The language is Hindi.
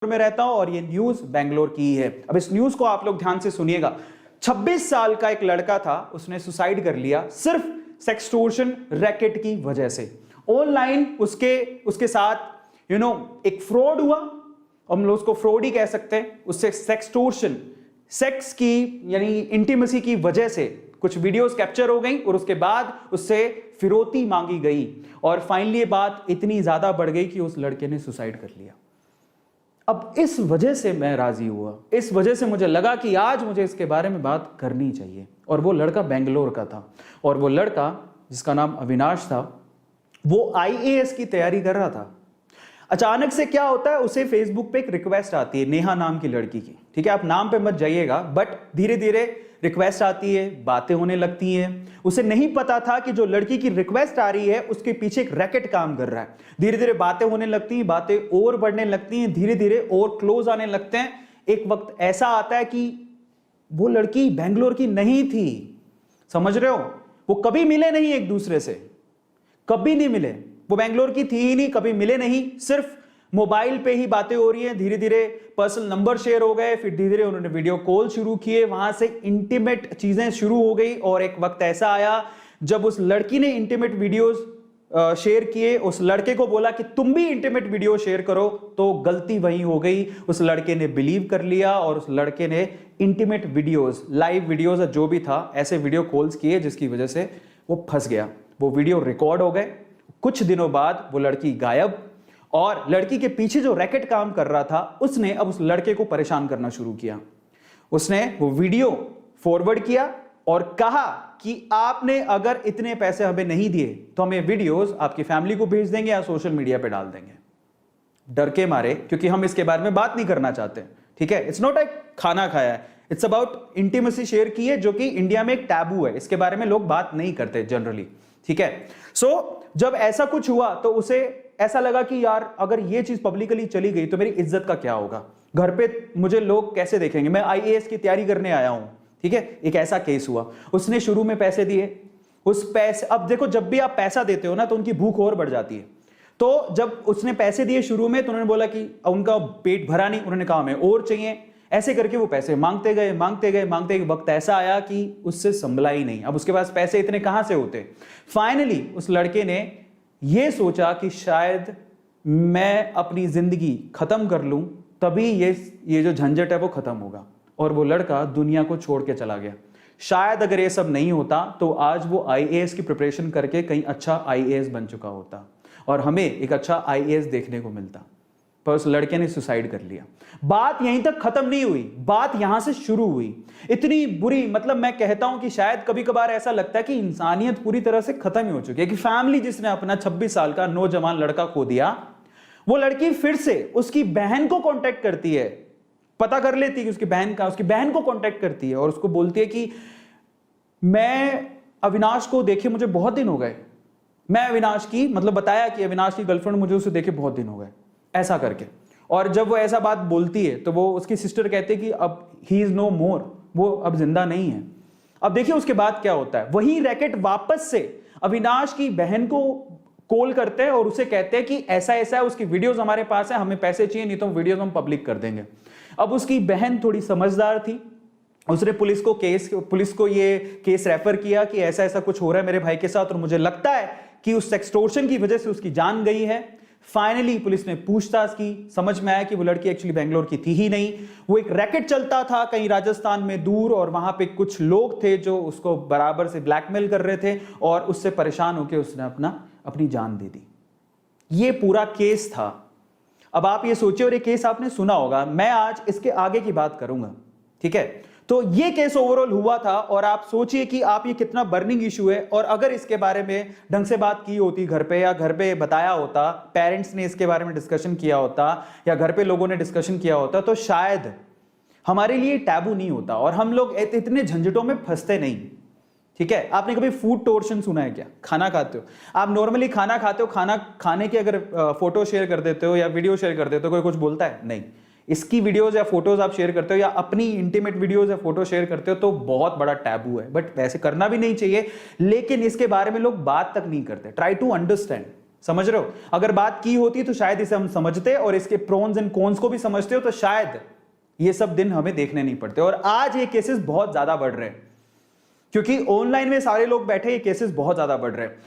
में रहता हूं और ये न्यूज बेंगलोर की ही है। अब इस न्यूज को आप लोग ध्यान से सुनिएगा। 26 साल का एक लड़का था, उसने सुसाइड कर लिया सिर्फ सेक्सटोर्शन रैकेट की वजह से। ऑनलाइन उसके साथ एक फ्रॉड हुआ, हम लोग उसको फ्रॉड ही कह सकते हैं। उससे सेक्सटोर्शन, सेक्स की यानी इंटीमेसी की वजह से कुछ वीडियोस कैप्चर हो गई और उसके बाद उससे फिरौती मांगी गई और फाइनली ये बात इतनी ज्यादा बढ़ गई कि उस लड़के ने सुसाइड कर लिया। अब इस वजह से मैं राजी हुआ, इस वजह से मुझे लगा कि आज मुझे इसके बारे में बात करनी चाहिए। और वो लड़का बेंगलोर का था और वो लड़का जिसका नाम अविनाश था, वो आईएएस की तैयारी कर रहा था। अचानक से क्या होता है, उसे फेसबुक पे एक रिक्वेस्ट आती है नेहा नाम की लड़की की। ठीक है, आप नाम पे मत जाइएगा, बट धीरे धीरे रिक्वेस्ट आती है, बातें होने लगती हैं। उसे नहीं पता था कि जो लड़की की रिक्वेस्ट आ रही है उसके पीछे एक रैकेट काम कर रहा है। धीरे धीरे बातें होने लगती हैं, बातें और बढ़ने लगती हैं, धीरे धीरे और क्लोज आने लगते हैं। एक वक्त ऐसा आता है कि वो लड़की बेंगलोर की नहीं थी, समझ रहे हो? वो कभी मिले नहीं एक दूसरे से, कभी नहीं मिले। वो बेंगलोर की थी ही नहीं, कभी मिले नहीं, सिर्फ मोबाइल पे ही बातें हो रही हैं। धीरे धीरे पर्सनल नंबर शेयर हो गए, फिर धीरे धीरे उन्होंने वीडियो कॉल शुरू किए, वहां से इंटीमेट चीजें शुरू हो गई। और एक वक्त ऐसा आया जब उस लड़की ने इंटीमेट वीडियोस शेयर किए, उस लड़के को बोला कि तुम भी इंटीमेट वीडियो शेयर करो, तो गलती वही हो गई। उस लड़के ने बिलीव कर लिया और उस लड़के ने इंटीमेट वीडियोस, लाइव वीडियोस जो भी था, ऐसे वीडियो कॉल्स किए जिसकी वजह से वो फंस गया। वो वीडियो रिकॉर्ड हो गए। कुछ दिनों बाद वो लड़की गायब और लड़की के पीछे जो रैकेट काम कर रहा था उसने अब उस लड़के को परेशान करना शुरू किया। उसने वो वीडियो फॉरवर्ड किया और कहा कि आपने अगर इतने पैसे हमें नहीं दिए तो हमें वीडियोस आपकी फैमिली को भेज देंगे या सोशल मीडिया पे डाल देंगे। डर के मारे, क्योंकि हम इसके बारे में बात नहीं करना चाहते। ठीक है, इट्स नॉट लाइक खाना खाया है, इट्स अबाउट इंटीमेसी शेयर की है, जो कि इंडिया में एक टैबू है। इसके बारे में लोग बात नहीं करते जनरली। ठीक है, सो जब ऐसा कुछ हुआ तो उसे ऐसा लगा कि यार अगर ये चीज पब्लिकली चली गई तो मेरी इज्जत का क्या होगा, घर पे मुझे लोग कैसे देखेंगे, मैं आईएएस की तैयारी करने आया हूं। ठीक है, एक ऐसा केस हुआ। उसने शुरू में पैसे दिए, उस पैसे, अब देखो जब भी आप पैसा देते हो ना तो उनकी भूख और बढ़ जाती है। तो जब उसने पैसे दिए शुरू में तो उन्होंने बोला कि उनका पेट भरा नहीं, उन्होंने कहा हमें और चाहिए। ऐसे करके वो पैसे मांगते गए मांगते गए मांगते गए। वक्त ऐसा आया कि उससे संभला ही नहीं, अब उसके पास पैसे इतने कहां से होते। फाइनली उस लड़के ने यह सोचा कि शायद मैं अपनी जिंदगी खत्म कर लूं, तभी ये जो झंझट है वो खत्म होगा। और वो लड़का दुनिया को छोड़ के चला गया। शायद अगर ये सब नहीं होता तो आज वो आईएएस की प्रिपरेशन करके कहीं अच्छा आईएएस बन चुका होता और हमें एक अच्छा आईएएस देखने को मिलता। पर उस लड़के ने सुसाइड कर लिया। बात यहीं तक खत्म नहीं हुई, बात यहां से शुरू हुई। इतनी बुरी, मतलब मैं कहता हूं कि शायद कभी कभार ऐसा लगता है कि इंसानियत पूरी तरह से खत्म ही हो चुकी है। कि फैमिली जिसने अपना 26 साल का नौजवान लड़का खो दिया, वो लड़की फिर से उसकी बहन को कांटेक्ट करती है, पता कर लेती है कि उसकी बहन को कांटेक्ट करती है और उसको बोलती है कि मैं अविनाश को देखे मुझे बहुत दिन हो गए, मैं अविनाश की, मतलब बताया कि अविनाश की गर्लफ्रेंड, मुझे उसे देखे बहुत दिन हो गए, ऐसा करके। और जब वो ऐसा बात बोलती है तो वो उसकी सिस्टर कहते हैं कि अब ही इज नो मोर, वो अब जिंदा नहीं है। अब देखिए उसके बाद क्या होता है, वही रैकेट वापस से अविनाश की बहन को कॉल करते हैं और उसे कहते हैं कि ऐसा ऐसा है, उसकी वीडियोस हमारे पास है, हमें पैसे चाहिए, नहीं तो वीडियोस हम पब्लिक कर देंगे। अब उसकी बहन थोड़ी समझदार थी, उसने पुलिस को ये केस रेफर किया कि ऐसा ऐसा कुछ हो रहा है मेरे भाई के साथ और मुझे लगता है कि उस सेक्सटोर्शन की वजह से उसकी जान गई है। फाइनली पुलिस ने पूछताछ की, समझ में आया कि वो लड़की एक्चुअली बेंगलोर की थी ही नहीं। वो एक रैकेट चलता था कहीं राजस्थान में दूर और वहां पे कुछ लोग थे जो उसको बराबर से ब्लैकमेल कर रहे थे और उससे परेशान होकर उसने अपनी जान दे दी। ये पूरा केस था। अब आप ये सोचिए, और ये केस आपने सुना होगा, मैं आज इसके आगे की बात करूंगा। ठीक है, तो ये केस ओवरऑल हुआ था और आप सोचिए कि आप ये कितना बर्निंग इशू है। और अगर इसके बारे में ढंग से बात की होती घर पे, या घर पे बताया होता, पेरेंट्स ने इसके बारे में डिस्कशन किया होता या घर पे लोगों ने डिस्कशन किया होता, तो शायद हमारे लिए टैबू नहीं होता और हम लोग इतने झंझटों में फंसते नहीं। ठीक है, आपने कभी फूड टोर्शन सुना है क्या? खाना खाते हो आप, नॉर्मली खाना खाते हो, खाना खाने की अगर फोटो शेयर कर देते हो या वीडियो शेयर कर देते हो, कोई कुछ बोलता है? नहीं। इसकी वीडियोस या फोटोज आप शेयर करते हो या अपनी इंटीमेट वीडियोस या फोटो शेयर करते हो तो बहुत बड़ा टैबू है। बट वैसे करना भी नहीं चाहिए, लेकिन इसके बारे में लोग बात तक नहीं करते। Try to understand. समझ रहे हो? अगर बात की होती तो शायद इसे हम समझते और इसके प्रोन्स एंड कॉन्स को भी समझते हो, तो शायद ये सब दिन हमें देखने नहीं पड़ते। और आज ये केसेस बहुत ज्यादा बढ़ रहे हैं, क्योंकि ऑनलाइन में सारे लोग बैठे, ये केसेस बहुत ज्यादा बढ़ रहे हैं।